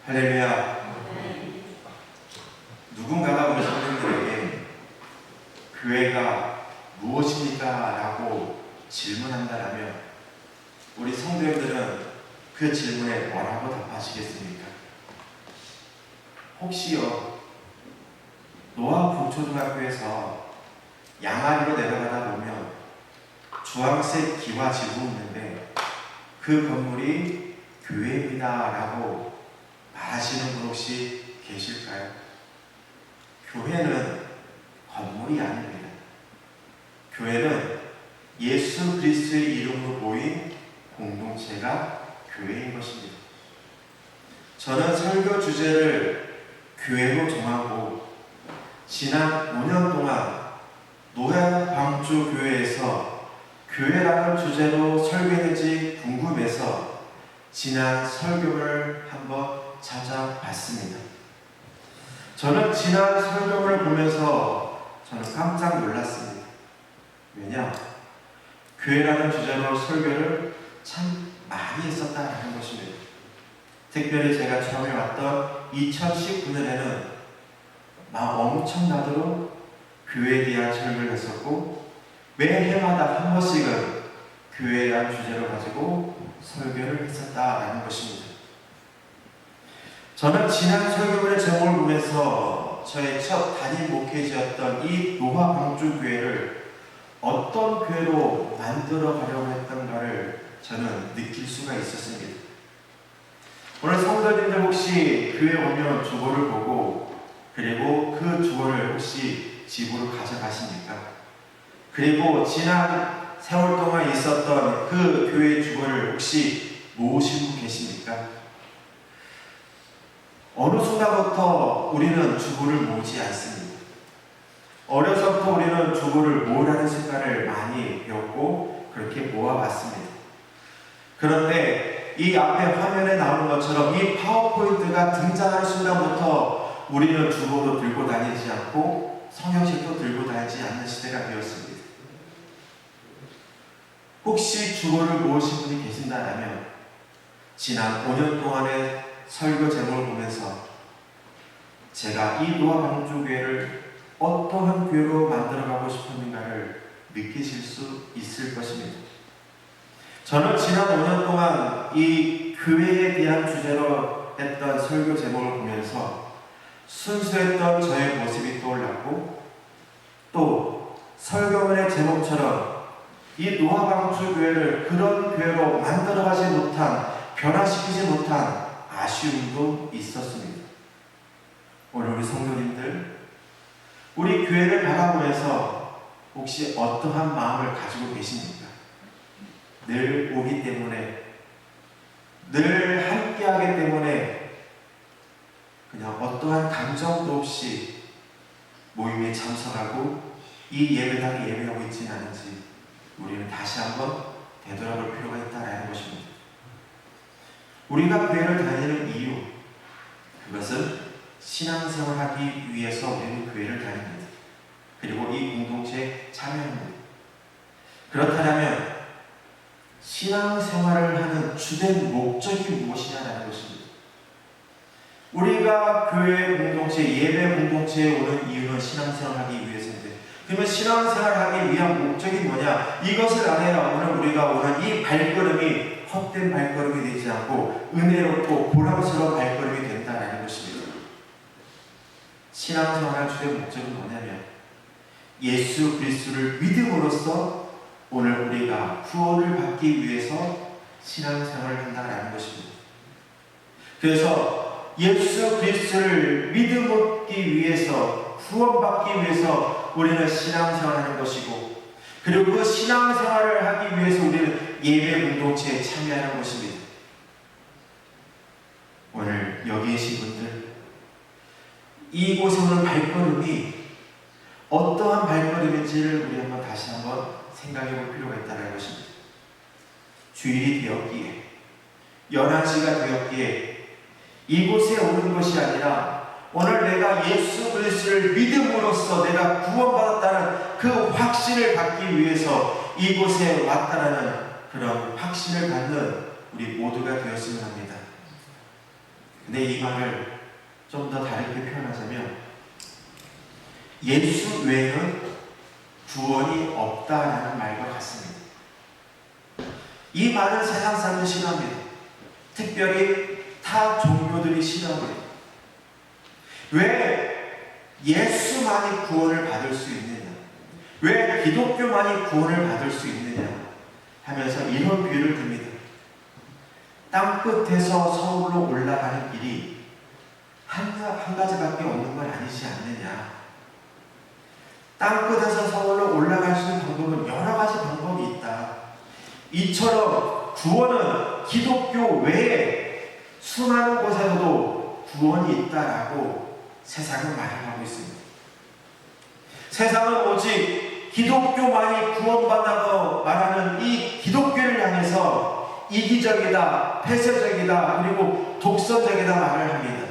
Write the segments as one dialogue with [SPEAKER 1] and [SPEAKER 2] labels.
[SPEAKER 1] 할렐루야. 누군가가 우리 성도들에게 교회가 무엇입니까? 라고 질문한다면 우리 성도들은 그 질문에 뭐라고 답하시겠습니까? 혹시요, 노아 북초등학교에서 양아리로 내려가다 보면 주황색 기와지구 있는데 그 건물이 교회입니다 라고 말하시는 분 혹시 계실까요? 교회는 건물이 아닙니다. 교회는 예수 그리스도의 이름으로 모인 공동체가 교회인 것입니다. 저는 설교 주제를 교회로 정하고 지난 5년 동안 노양방주교회에서 교회라는 주제로 설교했는지 궁금해서 지난 설교를 한번 찾아봤습니다. 저는 지난 설교를 보면서 저는 깜짝 놀랐습니다. 왜냐? 교회라는 주제로 설교를 참 많이 했었다는 것입니다. 특별히 제가 처음에 왔던 2019년에는 엄청나도록 교회에 대한 설교를 했었고 매해마다 한 번씩은 교회라는 주제로 가지고 설교를 했었다라는 것입니다. 저는 지난 설교의 제목을 보면서 저의 첫 담임 목회자였던 이 노화방주교회를 어떤 교회로 만들어 가려고 했던가를 저는 느낄 수가 있었습니다. 오늘 성도님들 혹시 교회 오면 주보를 보고 그리고 그 주보를 혹시 집으로 가져가십니까? 그리고 지난 세월 동안 있었던 그 교회 주보를 혹시 모으시고 계십니까? 어느 순간부터 우리는 주보를 모으지 않습니다. 어려서부터 우리는 주보를 모으라는 습관을 많이 배웠고 그렇게 모아왔습니다. 그런데 이 앞에 화면에 나오는 것처럼 이 파워포인트가 등장하는 순간부터 우리는 주보도 들고 다니지 않고 성경책도 들고 다니지 않는 시대가 되었습니다. 혹시 주보를 모으신 분이 계신다면 지난 5년 동안의 설교 제목을 보면서 제가 이 노화방주교회를 어떠한 교회로 만들어가고 싶었는가를 느끼실 수 있을 것입니다. 저는 지난 5년 동안 이 교회에 대한 주제로 했던 설교 제목을 보면서 순수했던 저의 모습이 떠올랐고 또 설교문의 제목처럼 이 노화방주교회를 그런 교회로 만들어가지 못한, 변화시키지 못한 아쉬움도 있었습니다. 오늘 우리 성도님들, 우리 교회를 바라보면서 혹시 어떠한 마음을 가지고 계십니까? 늘 오기 때문에, 늘 함께하기 때문에 그냥 어떠한 감정도 없이 모임에 참석하고 이 예배당에 예배하고 있지는 않은지 우리는 다시 한번 되돌아볼 필요가 있다는 것입니다. 우리가 교회를 다니는 이유, 그것은 신앙생활하기 위해서 우리는 교회를 다닙니다. 그리고 이 공동체에 참여합니다. 그렇다면 신앙생활을 하는 주된 목적이 무엇이냐는 것입니다. 우리가 교회 공동체, 예배 공동체에 오는 이유는 신앙생활하기 위해서인데 그러면 신앙생활하기 위한 목적이 뭐냐? 이것을 안해야 오늘 우리가 오는 이 발걸음이 헛된 발걸음이 되지 않고 은혜롭고 보람스러운 발걸음이 된다는 것입니다. 신앙생활의 주된 목적은 뭐냐면 예수 그리스도를 믿음으로써 오늘 우리가 구원을 받기 위해서 신앙생활을 한다는 것입니다. 그래서 예수 그리스도를 믿기 위해서, 구원받기 위해서 우리는 신앙생활을 하는 것이고 그리고 그 신앙생활을 하기 위해서 우리는 예배 공동체에 참여하는 것입니다. 오늘 여기 계신 분들, 이곳에 오는 발걸음이 어떠한 발걸음인지를 우리 한번 다시 한번 생각해 볼 필요가 있다는 것입니다. 주일이 되었기에, 11시가 되었기에 이곳에 오는 것이 아니라 오늘 내가 예수 그리스도를 믿음으로써 내가 구원받았다는 그 확신을 갖기 위해서 이곳에 왔다라는 그런 확신을 갖는 우리 모두가 되었으면 합니다. 근데 이 말을 좀 더 다르게 표현하자면 예수 외에는 구원이 없다라는 말과 같습니다. 이 말은 세상 사람들이 싫어합니다. 특별히 타 종교들이 싫어합니다. 왜 예수만이 구원을 받을 수 있느냐? 왜 기독교만이 구원을 받을 수 있느냐? 하면서 이런 비유를 듭니다. 땅끝에서 서울로 올라가는 길이 한 가지밖에 없는 건 아니지 않느냐? 땅끝에서 서울로 올라갈 수 있는 방법은 여러 가지 방법이 있다. 이처럼 구원은 기독교 외에 수많은 곳에서도 구원이 있다라고 세상은 말하고 있습니다. 세상은 오직 기독교만이 구원받는다고 말하는 이 기독교를 향해서 이기적이다, 폐쇄적이다, 그리고 독선적이다 말을 합니다.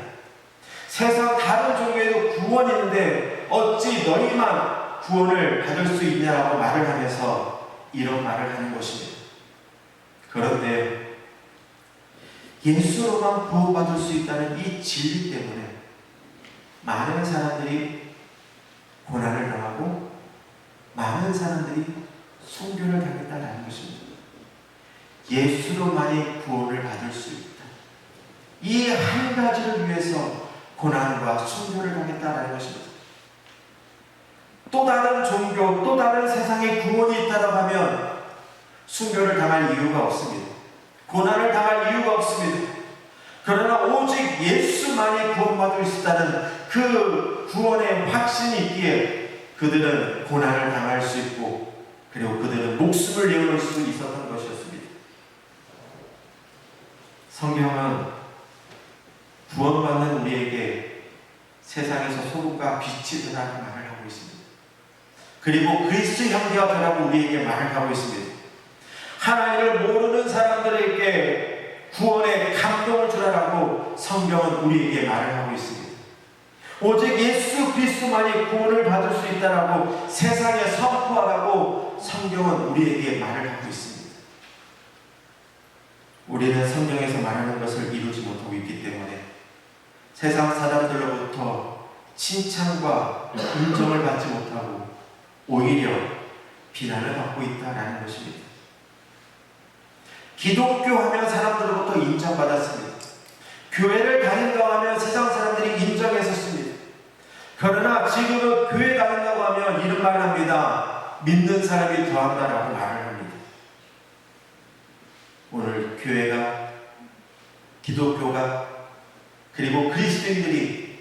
[SPEAKER 1] 세상 다른 종교에도 구원이 있는데 어찌 너희만 구원을 받을 수 있냐고 말을 하면서 이런 말을 하는 것입니다. 그런데 예수로만 구원받을 수 있다는 이 진리 때문에 많은 사람들이 고난을 당하고 많은 사람들이 순교를 당했다는 것입니다. 예수로만이 구원을 받을 수 있다. 이 한 가지를 위해서 고난과 순교를 당했다는 것입니다. 또 다른 종교, 또 다른 세상에 구원이 있다고 하면 순교를 당할 이유가 없습니다. 고난을 당할 이유가 없습니다. 그러나 오직 예수만이 구원받을 수 있다는 그 구원의 확신이 있기에 그들은 고난을 당할 수 있고 그리고 그들은 목숨을 내어놓을 수 있었던 것이었습니다. 성경은 구원받는 우리에게 세상에서 소금과 빛이 되라고 말을 하고 있습니다. 그리고 그리스도 형제가 되라고 우리에게 말을 하고 있습니다. 하나님을 모르는 사람들에게 구원의 감동을 주라고 성경은 우리에게 말을 하고 있습니다. 오직 예수 그리스도만이 구원을 받을 수 있다라고 세상에 선포하라고 성경은 우리에게 말을 하고 있습니다. 우리는 성경에서 말하는 것을 이루지 못하고 있기 때문에 세상 사람들로부터 칭찬과 인정을 받지 못하고 오히려 비난을 받고 있다는 것입니다. 기독교 하면 사람들로부터 인정받았습니다. 교회를 다닌다고 하면 세상 사람들이 인정했었습니다. 그러나 지금은 교회 다닌다고 하면 이런 말을 합니다. 믿는 사람이 더한다라고 말을 합니다. 오늘 교회가, 기독교가, 그리고 그리스도인들이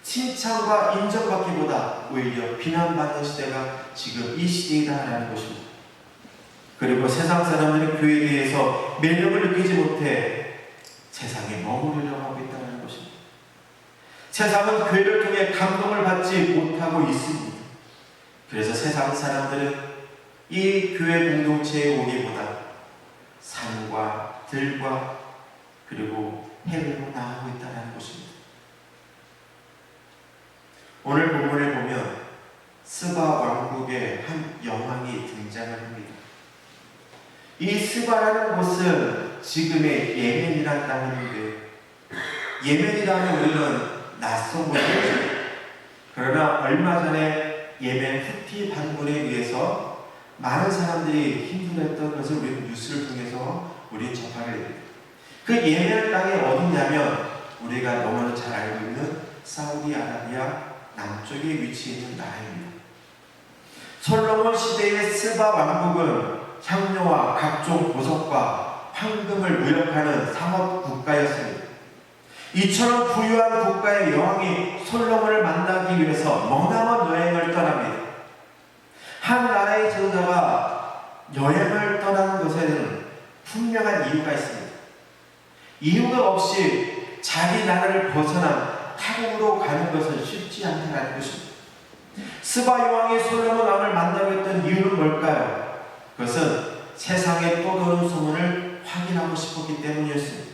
[SPEAKER 1] 칭찬과 인정받기보다 오히려 비난받는 시대가 지금 이 시대이다라는 것입니다. 그리고 세상 사람들은 교회에 대해서 매력을 느끼지 못해 세상에 머무르려고 하고 있다는 것입니다. 세상은 교회를 통해 감동을 받지 못하고 있습니다. 그래서 세상 사람들은 이 교회 공동체에 오기보다 산과 들과 그리고 해외로 나가고 있다는 것입니다. 오늘 본문에 보면 스바 왕국의 한 여왕이 등장을 합니다. 이 스바라는 곳은 지금의 예멘이라는 땅인데 예멘이라면 우리는 낯선 곳이죠. 그러나 얼마 전에 예멘 후티 반군에 의해서 많은 사람들이 힘들었던 것을 우리는 뉴스를 통해서 우리는 접하게 됩니다. 그 예멘 땅이 어디냐면 우리가 너무나 잘 알고 있는 사우디아라비아 남쪽에 위치해 있는 나라입니다. 솔로몬 시대의 스바 왕국은 향료와 각종 보석과 황금을 무역하는 상업 국가였습니다. 이처럼 부유한 국가의 여왕이 솔로몬을 만나기 위해서 머나먼 여행을 떠납니다. 한 나라의 지도자가 여행을 떠나는 것에는 분명한 이유가 있습니다. 이유가 없이 자기 나라를 벗어난 타국으로 가는 것은 쉽지 않다는 것입니다. 스바 여왕이 솔로몬 왕을 만나고 했던 이유는 뭘까요? 그것은 세상에 떠도는 소문을 확인하고 싶었기 때문이었습니다.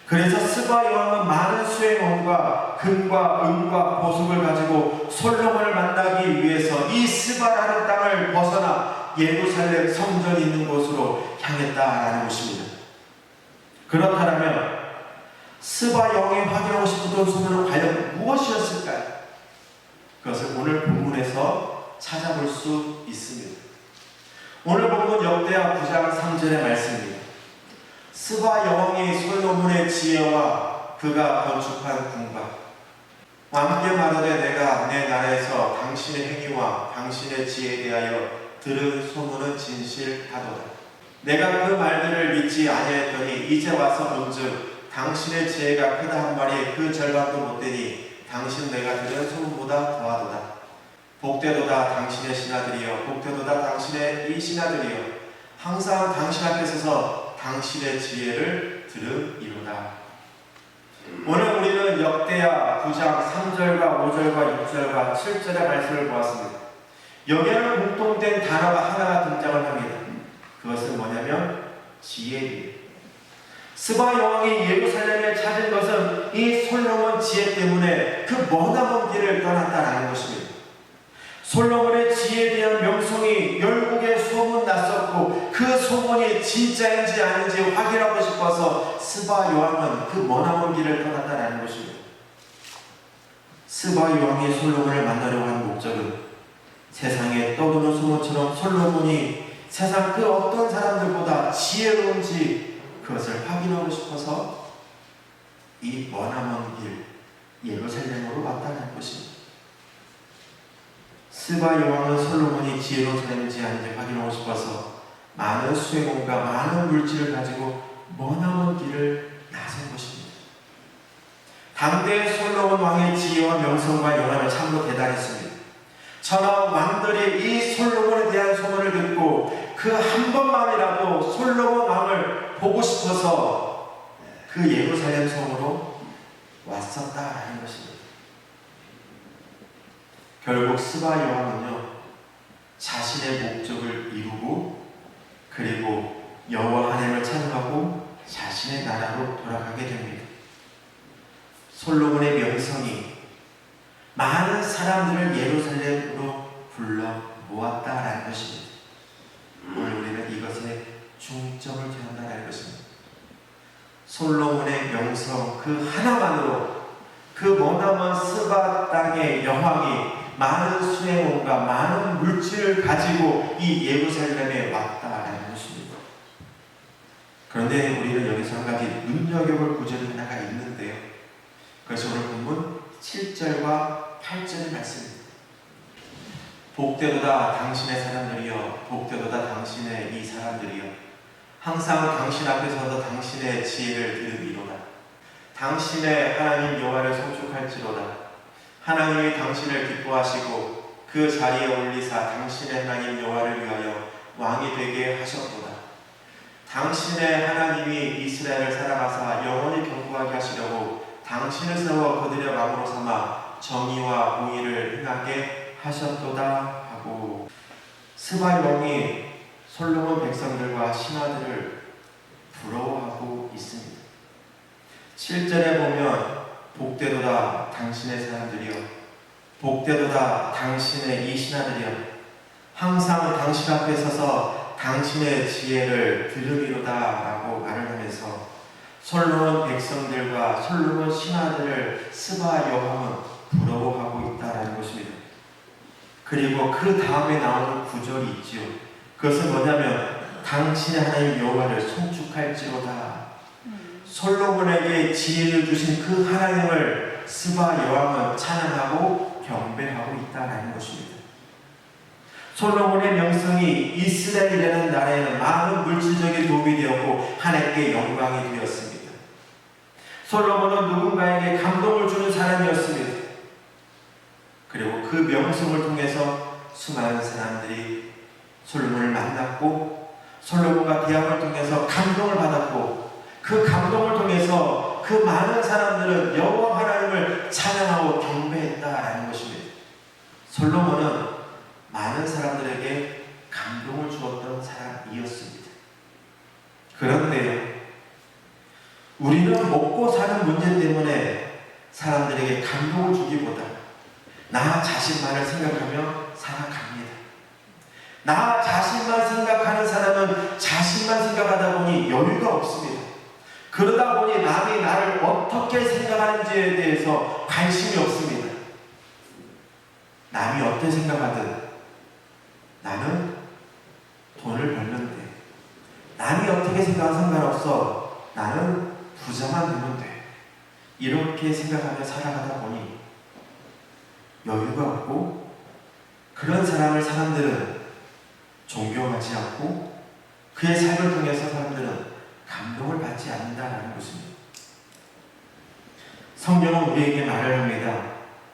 [SPEAKER 1] 그래서 스바 여왕은 많은 수의 원과 금과 은과 보석을 가지고 솔로몬을 만나기 위해서 이 스바라는 땅을 벗어나 예루살렘 성전이 있는 곳으로 향했다라는 것입니다. 그렇다면 스바 영이 확인하고 싶었던 소문은 과연 무엇이었을까요? 그것을 오늘 본문에서 찾아볼 수 있습니다. 오늘 본문 역대하 9장 3절의 말씀입니다. 스바 여왕이 솔로몬의 지혜와 그가 건축한 궁과 왕께 말하되 내가 내 나라에서 당신의 행위와 당신의 지혜에 대하여 들은 소문은 진실하도다. 내가 그 말들을 믿지 아니하였더니 이제 와서 본즉 당신의 지혜가 크다 한 말이 그 절반도 못되니 당신 내가 들은 소문보다 더하도다. 복되도다 당신의 신하들이여, 복되도다 당신의 이 신하들이여, 항상 당신 앞에 서서 당신의 지혜를 들으리로다. 오늘 우리는 역대하 9장 3절과 5절과 6절과 7절의 말씀을 보았습니다. 여기에는 공통된 단어가 하나가 등장을 합니다. 그것은 뭐냐면 지혜입니다. 스바 여왕이 예루살렘에 찾은 것은 이 솔로몬 지혜 때문에 그 머나먼 길을 떠났다라는 것입니다. 솔로몬의 지혜에 대한 명성이 열국에 소문났었고 그 소문이 진짜인지 아닌지 확인하고 싶어서 스바 여왕은 그 머나먼 길을 떠났다라는 것입니다. 스바 여왕이 솔로몬을 만나려고 한 목적은 세상에 떠도는 소문처럼 솔로몬이 세상 그 어떤 사람들보다 지혜로운지 그것을 확인하고 싶어서 이 머나먼 길 예루살렘으로 왔다는 것입니다. 스바 여왕은 솔로몬이 지혜로운 사람인지 아닌지 확인하고 싶어서 많은 수행원과 많은 물질을 가지고 머나먼 길을 나선 것입니다. 당대의 솔로몬 왕의 지혜와 명성과 영화는 참으로 대단했습니다. 천하 왕들이 이 솔로몬에 대한 소문을 듣고 그 한 번만이라도 솔로몬 왕을 보고 싶어서 그 예루살렘 성으로 왔었다라는 것입니다. 결국 스바 여왕은요, 자신의 목적을 이루고 그리고 여호와 하나님을 찬양하고 자신의 나라로 돌아가게 됩니다. 솔로몬의 명성이 많은 사람들을 예루살렘으로 불러 모았다라는 것입니다. 오늘 우리는 이것에 중점을 두는다는 것입니다. 솔로몬의 명성 그 하나만으로 그 머나먼 스바 땅의 여왕이 많은 수행원과 많은 물질을 가지고 이 예루살렘에 왔다라는 것입니다. 그런데 우리는 여기서 한 가지 눈여겨볼 구절이 하나가 있는데요. 그것이 오늘 본문 7절과 8절의 말씀입니다. 복되도다 당신의 사람들이여, 복되도다 당신의 이 사람들이여, 항상 당신 앞에 서서 당신의 지혜를 들으리로다. 당신의 하나님 여호와를 송축할지로다. 하나님이 당신을 기뻐하시고 그 자리에 올리사 당신의 하나님 여호와를 위하여 왕이 되게 하셨도다. 당신의 하나님이 이스라엘을 사랑하사 영원히 경고하게 하시려고 당신을 세워 그들의 왕으로 삼아 정의와 공의를 행하게 하셨도다 하고, 스바 왕이 솔로몬 백성들과 신하들을 부러워하고 있습니다. 7절에 보면 복되도다 당신의 사람들이여, 복되도다 당신의 이 신하들이여, 항상 당신 앞에 서서 당신의 지혜를 들으리로다 라고 말을 하면서 솔로몬 백성들과 솔로몬 신하들을 스바 여왕은 부러워하고 있다는 것입니다. 그리고 그 다음에 나오는 구절이 있지요. 그것은 뭐냐면 당신의 하나님 여호와를 송축할지로다. 솔로몬에게 지혜를 주신 그 하나님을 스바 여왕은 찬양하고 경배하고 있다는 것입니다. 솔로몬의 명성이 이스라엘이라는 나라에는 많은 물질적인 도움이 되었고 하나님께 영광이 되었습니다. 솔로몬은 누군가에게 감동을 주는 사람이었습니다. 그리고 그 명성을 통해서 수많은 사람들이 솔로몬을 만났고 솔로몬과 대화를 통해서 감동을 받았고 그 감동을 통해서 그 많은 사람들은 여호와 하나님을 찬양하고 경배했다라는 것입니다. 솔로몬은 많은 사람들에게 감동을 주었던 사람이었습니다. 그런데 우리는 먹고 사는 문제 때문에 사람들에게 감동을 주기보다 나 자신만을 생각하며 살아갑니다. 나 자신만 생각하는 사람은 자신만 생각하다 보니 여유가 없습니다. 그러다 보니 남이 나를 어떻게 생각하는지에 대해서 관심이 없습니다. 남이 어떻게 생각하든 나는 돈을 벌면 돼. 남이 어떻게 생각하든 상관없어. 나는 부자만 되면 돼. 이렇게 생각하며 살아가다 보니 여유가 없고, 그런 사람을 사람들은 존경하지 않고 그의 삶을 통해서 사람들은 감동을 받지 않는다라는 것입니다. 성경은 우리에게 말을 합니다.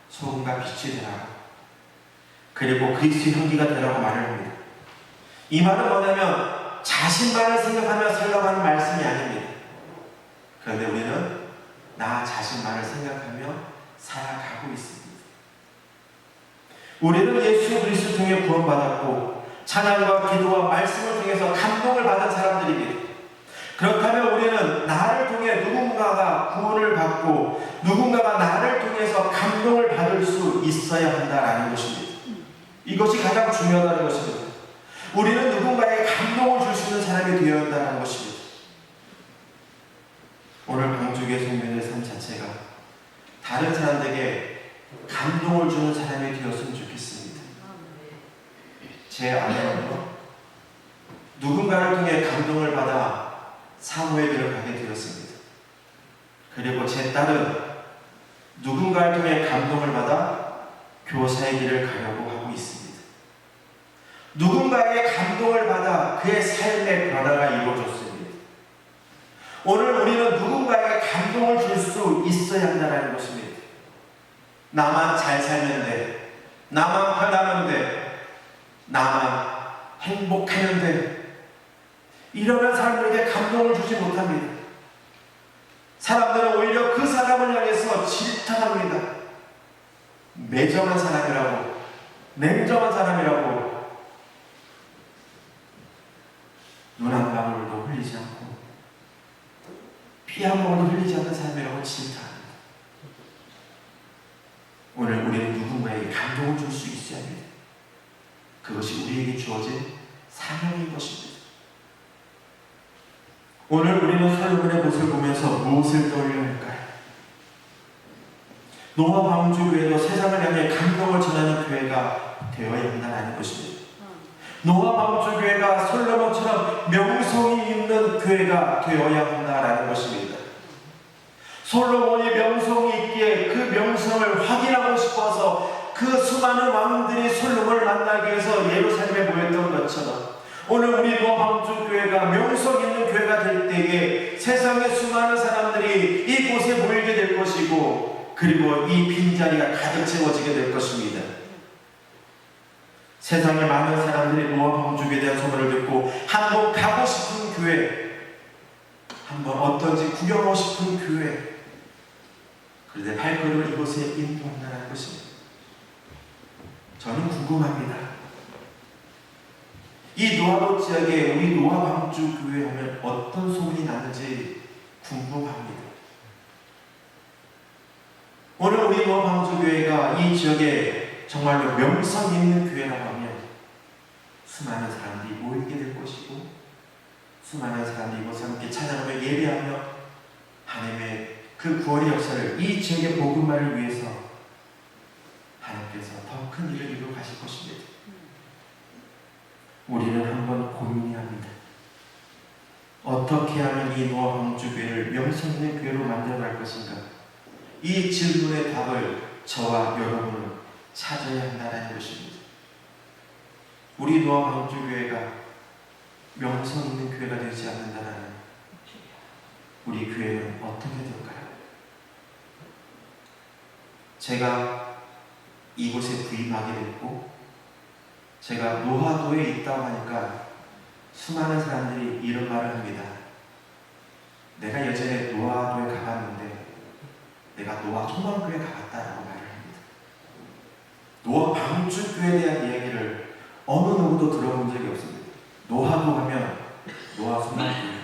[SPEAKER 1] 소금과 빛이 되라. 그리고 그리스도의 향기가 되라고 말을 합니다. 이 말은 뭐냐면 자신만을 생각하며 살아가는 말씀이 아닙니다. 그런데 우리는 나 자신만을 생각하며 살아가고 있습니다. 우리는 예수 그리스도 통해 구원받았고 찬양과 기도와 말씀을 통해서 감동을 받은 사람들입니다. 그렇다면 우리는 나를 통해 누군가가 구원을 받고 누군가가 나를 통해서 감동을 받을 수 있어야 한다는 것입니다. 이것이 가장 중요하다는 것입니다. 우리는 누군가에게 감동을 줄 수 있는 사람이 되어야 한다는 것입니다. 오늘 방주교회 성도의 삶 자체가 다른 사람들에게 감동을 주는 사람이 되었으면 좋겠습니다. 제 아내는요, 누군가를 통해 감동을 받아 사모의 길을 가게 되었습니다. 그리고 제 딸은 누군가를 통해 감동을 받아 교사의 길을 가려고 하고 있습니다. 누군가의 감동을 받아 그의 삶의 변화가 이루어졌습니다. 오늘 우리는 누군가에게 감동을 줄 수 있어야 한다는 것입니다. 나만 잘 살면 돼. 나만 편하면 돼. 나만 행복하면 돼. 이러면 사람들에게 감동을 주지 못합니다. 사람들은 오히려 그 사람을 향해서 질타합니다. 매정한 사람이라고, 냉정한 사람이라고, 눈 한 방울도 흘리지 않고 피 한 방울도 흘리지 않는 사람이라고 질타합니다. 오늘 우리는 누군가에게 감동을 줄 수 있어야 합니다. 그것이 우리에게 주어진 사명인 것입니다. 오늘 우리는 솔로몬의 모습을 보면서 무엇을 떠올려야 할까요? 노아 방주교회도 세상을 향해 감동을 전하는 교회가 되어야 한다는 것입니다. 노아 방주교회가 솔로몬처럼 명성이 있는 교회가 되어야 한다는 것입니다. 솔로몬이 명성이 있기에 그 명성을 확인하고 싶어서 그 수많은 왕들이 솔로몬을 만나기 위해서 예루살렘에 모였던 것처럼 오늘 우리 노아 방주교회가 명성 있는 교회가 될 때에 세상의 수많은 사람들이 이곳에 모이게 될 것이고, 그리고 이 빈자리가 가득 채워지게 될 것입니다. 세상의 많은 사람들이 노아 방주교회에 대한 소문을 듣고 한번 가고 싶은 교회, 한번 어떤지 구경하고 싶은 교회, 그런데 발걸음을 이곳에 인도한다는 것입니다. 저는 궁금합니다. 이 노아도 지역에 우리 노아 방주교회 하면 어떤 소문이 나는지 궁금합니다. 오늘 우리 노아 방주교회가 이 지역에 정말로 명성 있는 교회라고 하면 수많은 사람들이 모이게 될 것이고, 수많은 사람들이 이곳에 함께 찬양하며 예배하며 하나님의 그 구원의 역사를 이 지역의 복음화를 위해서 하나님께서 더 큰 일을 이루어 가실 것입니다. 우리는 한번 고민해야 합니다. 어떻게 하면 이 노아 방주교회를 명성 있는 교회로 만들어갈 것인가? 이 질문의 답을 저와 여러분은 찾아야 한다는 것입니다. 우리 노아 방주교회가 명성 있는 교회가 되지 않는다면 우리 교회는 어떻게 될까요? 제가 이곳에 부임하게 됐고, 제가 노화도에 있다고 하니까 수많은 사람들이 이런 말을 합니다. 내가 예전에 노화도에 가봤는데 내가 노화 소망교회 가봤다라고 말을 합니다. 노화 방주교회에 대한 이야기를 어느 누구도 들어본 적이 없습니다. 노화도 하면 노화 소망교회,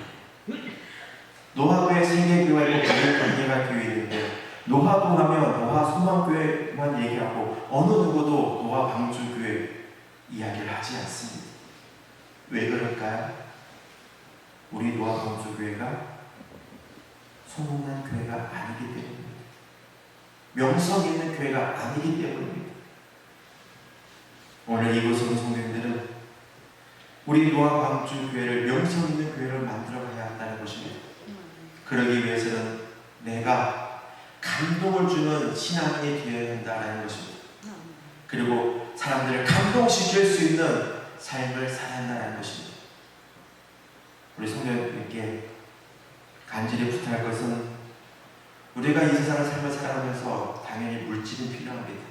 [SPEAKER 1] 노화도에 세계교회가 있고 교회 관계가 되어 있는데 노화도 하면 노화 소망교회만 얘기하고 어느 누구도 노화 방주교회 이야기를 하지 않습니다. 왜 그럴까요? 우리 노아 방주교회가 소문난 교회가 아니기 때문입니다. 명성 있는 교회가 아니기 때문입니다. 오늘 이곳의 성도님들은 우리 노아 방주 교회를 명성 있는 교회를 만들어 가야 한다는 것입니다. 그러기 위해서는 내가 감동을 주는 신앙인이 되어야 한다는 것입니다. 그리고 사람들을 감동시킬 수 있는 삶을 살아야 한다는 것입니다. 우리 성도님께 간절히 부탁할 것은 우리가 이 세상을 삶을 살아가면서 당연히 물질이 필요합니다.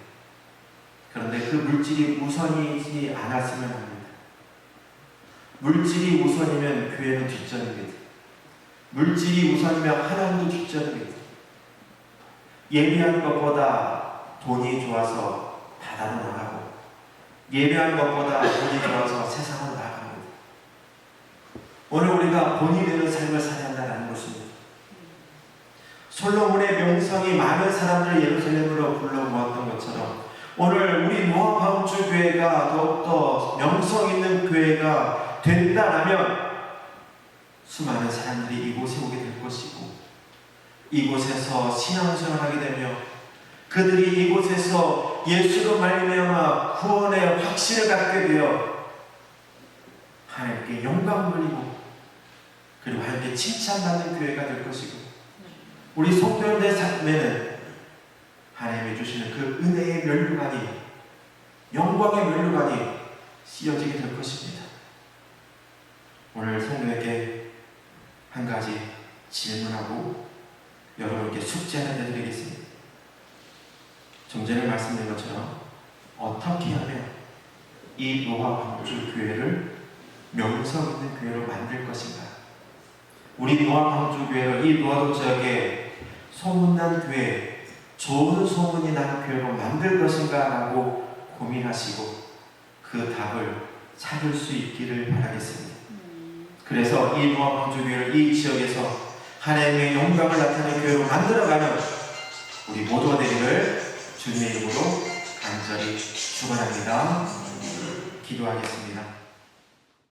[SPEAKER 1] 그런데 그 물질이 우선이지 않았으면 합니다. 물질이 우선이면 교회는 뒷전입니다. 물질이 우선이면 하나님도 뒷전입니다. 예배하는 것보다 돈이 좋아서 바다로 나가고 예배하는 것보다 돈이 좋아서 세상으로 나갑니다. 오늘 우리가 본이 되는 삶을 살아야 한다는 것입니다. 솔로몬의 명성이 많은 사람들을 예루살렘으로 불러 모았던 것처럼 오늘 우리 노아 방주 교회가 더욱더 명성 있는 교회가 된다라면 수많은 사람들이 이곳에 오게 될 것이고 이곳에서 신앙생활하게 되며 그들이 이곳에서 예수로 말미암아 구원의 확신을 갖게 되어 하나님께 영광 돌리고 그리고 하나님께 칭찬받는 교회가 될 것이고 우리 성도님들의 삶에는 하나님이 주시는 그 은혜의 면류관이 영광의 면류관이 씌어지게 될 것입니다. 오늘 성도에게 한 가지 질문하고 여러분께 숙제 하나 내드리겠습니다. 좀 전에 말씀드린 것처럼 어떻게 하면 이 노아 방주 교회를 명성 있는 교회로 만들 것인가? 우리 노아 방주 교회를 이 노아도 지역에 소문난 교회, 좋은 소문이 난 교회로 만들 것인가? 라고 고민하시고 그 답을 찾을 수 있기를 바라겠습니다. 그래서 이 노아 방주 교회를 이 지역에서 하나님의 영광을 나타내는 교회로 만들어가는 우리 모두가 되기를 주님의 이름으로 간절히 축원합니다. 기도하겠습니다.